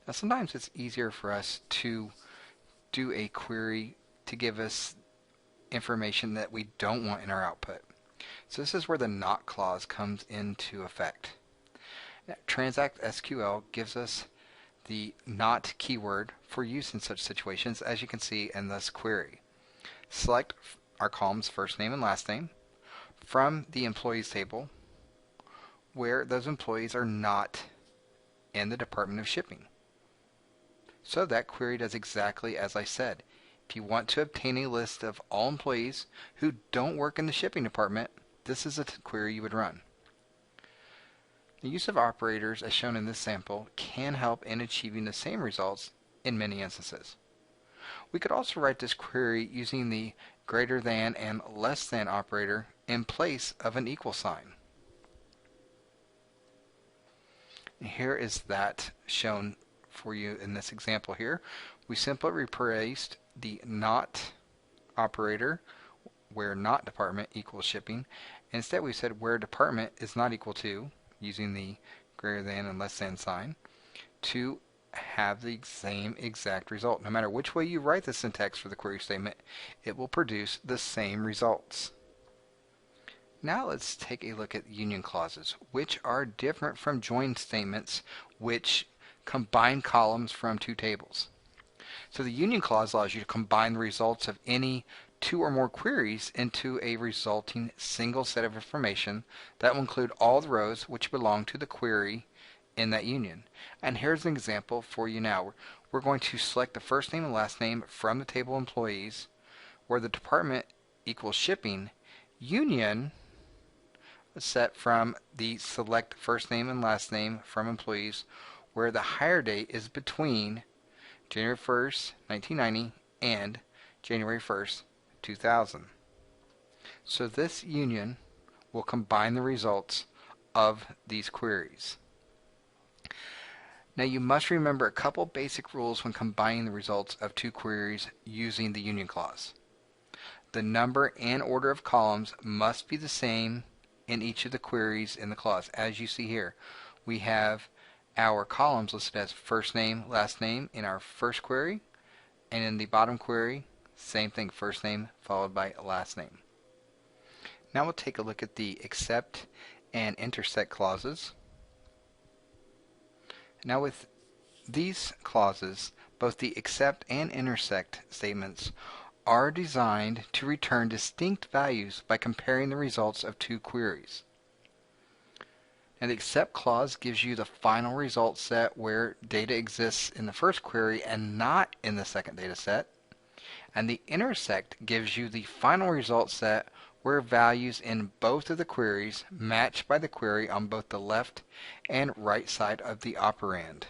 Now sometimes it's easier for us to do a query to give us information that we don't want in our output. So this is where the not clause comes into effect. Now, Transact SQL gives us the not keyword for use in such situations, as you can see in this query. Select our columns first name and last name from the employees table where those employees are not in the Department of Shipping. So that query does exactly as I said. If you want to obtain a list of all employees who don't work in the shipping department, this is a query you would run. The use of operators as shown in this sample can help in achieving the same results in many instances. We could also write this query using the greater than and less than operator in place of an equal sign. Here is that shown for you in this example here. We simply replaced the not operator where not department equals shipping. Instead we said where department is not equal to, using the greater than and less than sign, to have the same exact result. No matter which way you write the syntax for the query statement, it will produce the same results. Now let's take a look at union clauses, which are different from join statements, which combine columns from two tables. So the union clause allows you to combine the results of any two or more queries into a resulting single set of information that will include all the rows which belong to the query in that union. And here's an example for you now. We're going to select the first name and last name from the table employees where the department equals shipping. Union is set from the select first name and last name from employees where the hire date is between January 1st, 1990 and January 1st, 2000. So this union will combine the results of these queries. Now you must remember a couple basic rules when combining the results of two queries using the union clause. The number and order of columns must be the same in each of the queries in the clause. As you see here, we have our columns listed as first name, last name in our first query, and in the bottom query, same thing, first name followed by last name. Now we'll take a look at the except and intersect clauses. Now with these clauses, both the except and intersect statements are designed to return distinct values by comparing the results of two queries. And the except clause gives you the final result set where data exists in the first query and not in the second data set. And the intersect gives you the final result set where values in both of the queries match by the query on both the left and right side of the operand.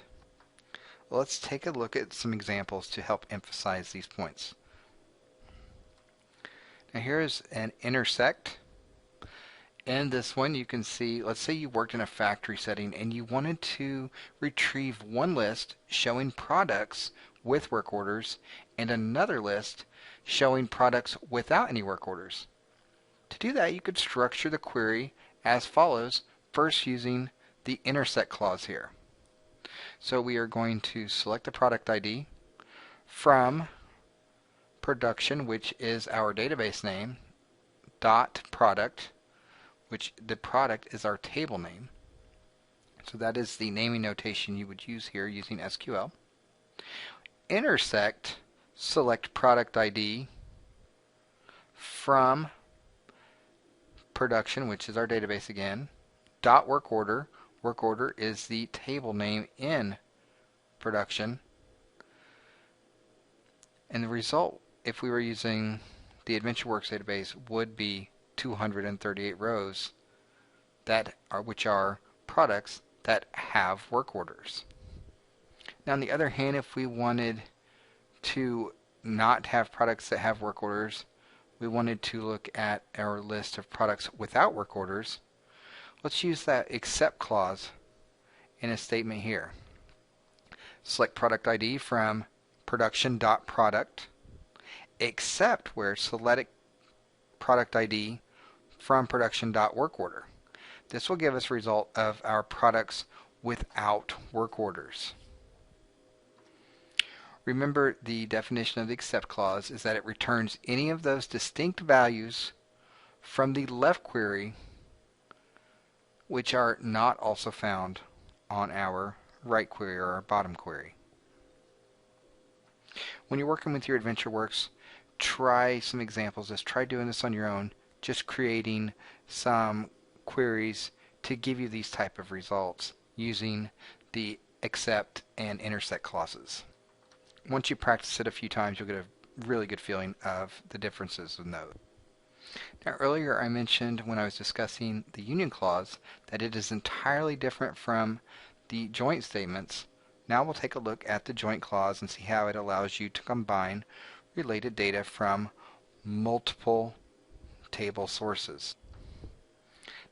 Let's take a look at some examples to help emphasize these points. Now here's an intersect. In this one you can see, let's say you worked in a factory setting and you wanted to retrieve one list showing products with work orders and another list showing products without any work orders. To do that, you could structure the query as follows, first using the intersect clause here. So we are going to select the product ID from production, which is our database name, dot product, which the product is our table name. So that is the naming notation you would use here using SQL. Intersect, select product ID from production, which is our database again, dot work order. Work order is the table name in production. And the result, if we were using the AdventureWorks database, would be 238 rows which are products that have work orders. Now on the other hand, if we wanted to not have products that have work orders, we wanted to look at our list of products without work orders, let's use that except clause in a statement here. Select product ID from production.product, except where select product ID from production.workorder. This will give us a result of our products without work orders. Remember, the definition of the except clause is that it returns any of those distinct values from the left query which are not also found on our right query or our bottom query. When you're working with your AdventureWorks, try some examples. Just try doing this on your own, just creating some queries to give you these type of results using the except and intersect clauses. Once you practice it a few times, you'll get a really good feeling of the differences in those. Now, earlier I mentioned when I was discussing the union clause that it is entirely different from the joint statements. Now we'll take a look at the joint clause and see how it allows you to combine related data from multiple table sources.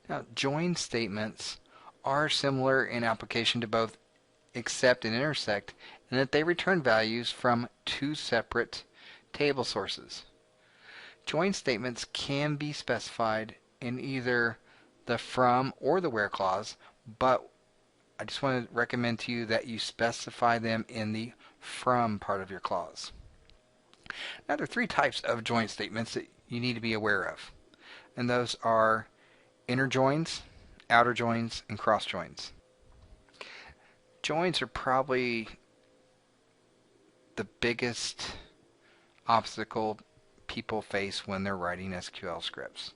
Now, join statements are similar in application to both except and intersect in that they return values from two separate table sources. Join statements can be specified in either the from or the where clause, but I just want to recommend to you that you specify them in the from part of your clause. Now, there are three types of join statements that you need to be aware of, and those are inner joins, outer joins, and cross joins. Joins are probably the biggest obstacle people face when they're writing SQL scripts.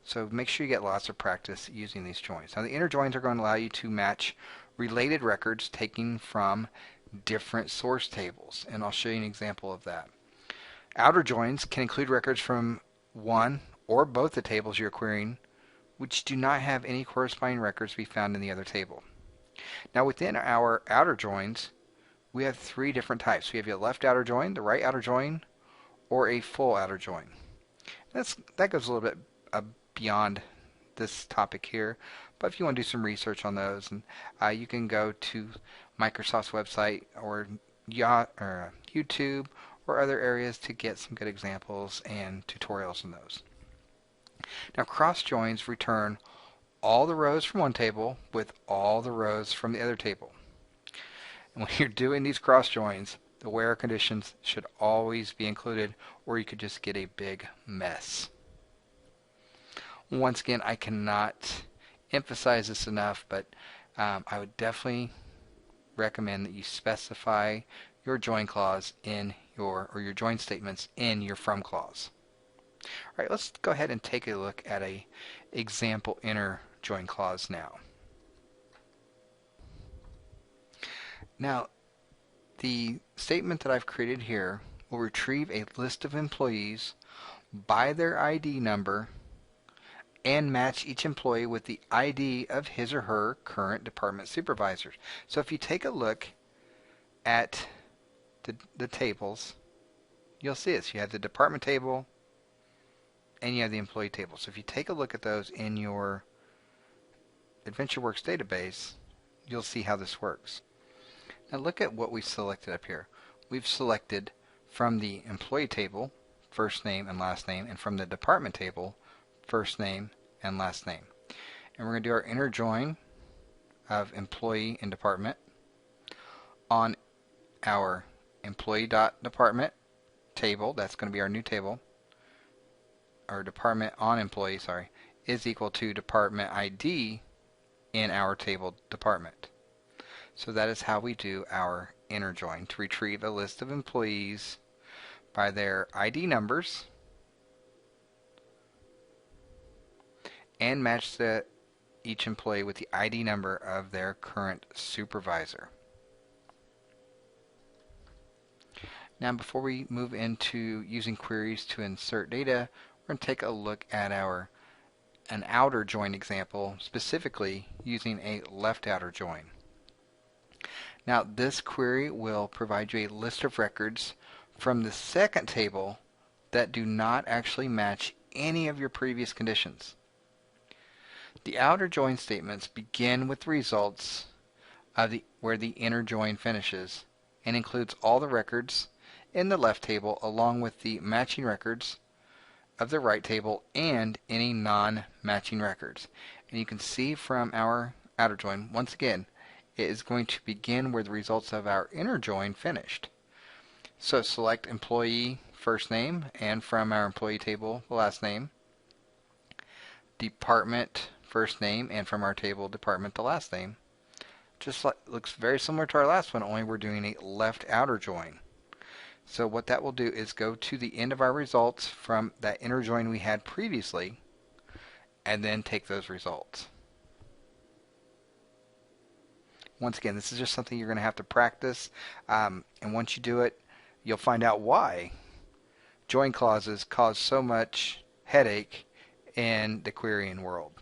So make sure you get lots of practice using these joins. Now, the inner joins are going to allow you to match related records taken from different source tables, and I'll show you an example of that. Outer joins can include records from one or both the tables you're querying which do not have any corresponding records to be found in the other table. Now, within our outer joins, we have three different types. We have a left outer join, the right outer join, or a full outer join. That goes a little bit beyond this topic here, but if you want to do some research on those, and you can go to Microsoft's website or YouTube or other areas to get some good examples and tutorials on those. Now, cross joins return all the rows from one table with all the rows from the other table. And when you're doing these cross joins, the where conditions should always be included, or you could just get a big mess. Once again, I cannot emphasize this enough, but I would definitely recommend that you specify your join clause in your join statements in your from clause. All right, let's go ahead and take a look at a example inner join clause now. Now, the statement that I've created here will retrieve a list of employees by their ID number and match each employee with the ID of his or her current department supervisor. So if you take a look at the tables, you'll see this. You have the department table and you have the employee table. So if you take a look at those in your AdventureWorks database, you'll see how this works. Now look at what we selected up here. We've selected from the employee table first name and last name, and from the department table first name and last name. And we're going to do our inner join of employee and department on our employee.department table. That's going to be our new table. Our department on employee, is equal to department ID in our table department. So that is how we do our inner join, to retrieve a list of employees by their ID numbers and match each employee with the ID number of their current supervisor. Now, before we move into using queries to insert data, we're going to take a look at an outer join example, specifically using a left outer join. Now, this query will provide you a list of records from the second table that do not actually match any of your previous conditions. The outer join statements begin with the results of where the inner join finishes and includes all the records in the left table along with the matching records of the right table and any non-matching records. And you can see from our outer join, once again, it is going to begin where the results of our inner join finished. So select employee first name, and from our employee table, the last name. Department first name, and from our table, department, the last name. Just like, looks very similar to our last one, only we're doing a left outer join. So what that will do is go to the end of our results from that inner join we had previously, and then take those results. Once again, this is just something you're going to have to practice, and once you do it, you'll find out why join clauses cause so much headache in the querying world.